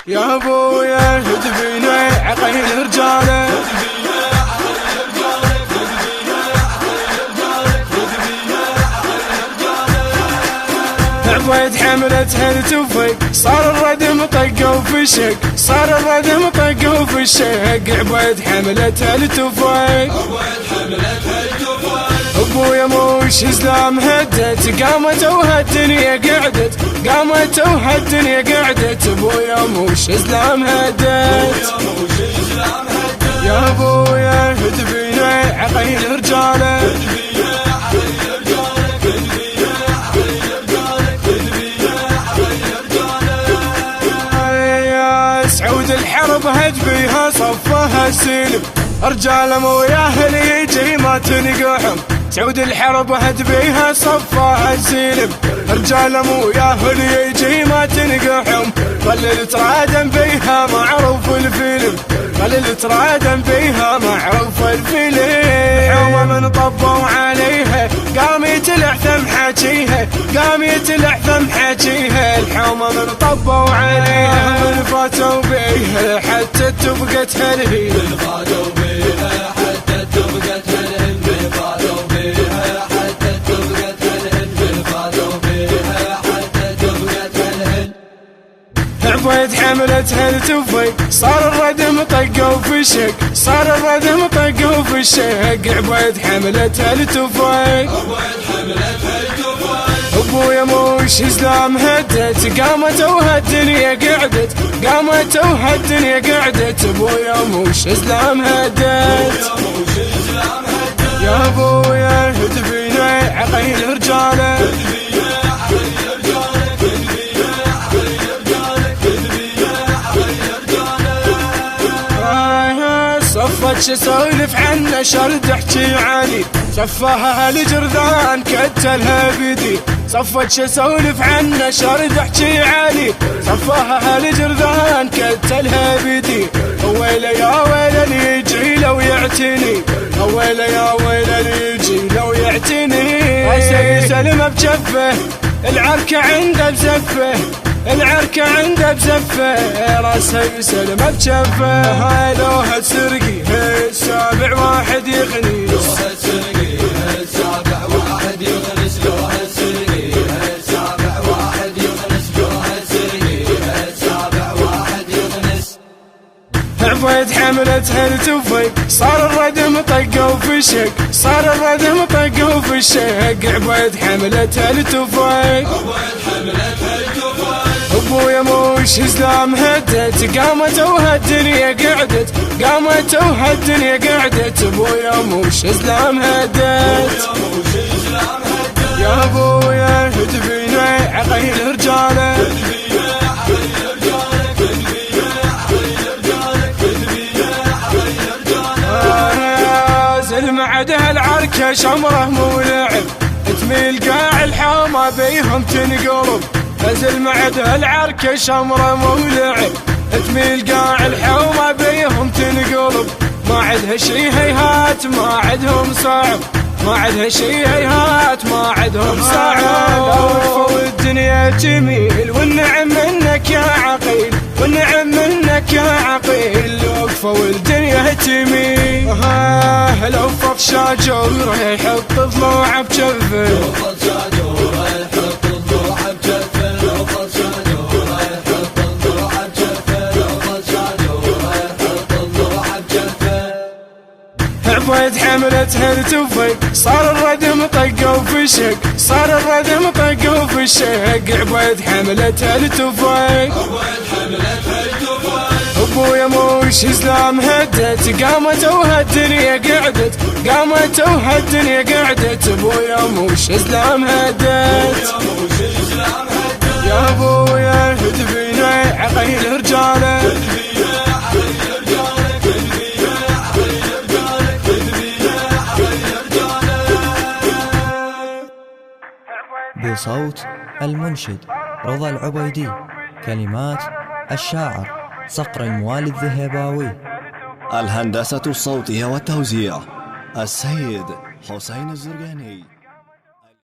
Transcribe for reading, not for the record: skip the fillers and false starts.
يا ابويا هدفينا عقيل رجاله عبيد حملتها التوفيق صار الردم طق وفشق صار الردم طق وفشق عبيد حملتها التوفيق ابويا موش سلام هدت قامت وهالدنيا قعدت قامت وهالدنيا قعدت ابويا موش سلام هدت يا ابويا هدفينا عقيل رجاله سعود الحرب هج بيها صفها السلم رجال وياه اللي يجي ما تنقحهم سعود الحرب هج بيها صفها السلم رجال وياه اللي يجي ما تنقحهم خلي ترادم بيها معروف الفيلم خلي ترادم بيها معروف الفيلم حومه من طبوا عليها قام يتلعثم حاجيها قام يتلعثم حاجيها الحومه من طبوا عليها من فاتوا بيها حتى تبقت هالهي من فاتوا بيها حتى تبقت هالهي من فاتوا بيها حتى تبقت هالهي من فاتوا بيها حتى تبقت هالهي عبيد حملتها التوفيق صار الردم طق وفشق صار الردم طق وفشق عبيد حملتها التوفيق ابويا موش سلام هدت قامت وهالدنيا قعدت قامت وهالدنيا قعدت ابويا موش سلام هدت يا ابويا هدفينا عقيل رجاله صفت شسولف عنه شر تحكي علي شفاها الجرذان كتلها بيدي صفت شسولف عنه شر تحكي علي صفاها الجرذان كتلها بيدي ويله يا ويله اللي يجي لو يعتني ويله يا ويله اللي يجي لو يعتني راسه يسلم بجفه العركه عنده بزفه العركة عنده بزفه راسه يسلم بجفه هالوها تسرقي السابع واحد يغني لوها تسرقي السابع واحد يغنس لوها تسرقي السابع واحد يغنس لوها تسرقي السابع واحد يغنس عبيد حملتها التوفيق صار الردم طق وفشق صار الردم طق وفشق عبيد حملتها التوفيق ابويا موش سلام هدت قامت وهالدنيا قعدت قامت وهالدنيا قعدت ابويا موش سلام هدت يا ابويا هدفينا عقيل رجاله زل معدها العركه شمره مو لعب تميل قاع الحومه بيهم تنقلب نزل معدها العركه شمره مو لعب تميل قاع الحومه بيهم تنقلب ما عدها شي هيهات ما عدهم صعب ما عدها شي هيهات ما عدهم صعب لو الدنيا جميل والنعم منك يا عقيل والنعم منك يا عقيل وقفوا الدنيا تميل لو فف شاجور يحط ضلوع بجفه عبيد حملتها التوفيق صار الردم طق وفشق صار الردم طق وفشق عبيد حملتها التوفيق ابويا موش سلام هدت قامت وهالدنيا قعدت قامت وهالدنيا قعدت ابويا موش سلام هدت يا ابويا هدفينا عقيل رجاله بصوت المنشد رضا العبيدي، كلمات الشاعر صقر الموالي الذهباوي، الهندسة الصوتية والتوزيع السيد حسين الزرقاني.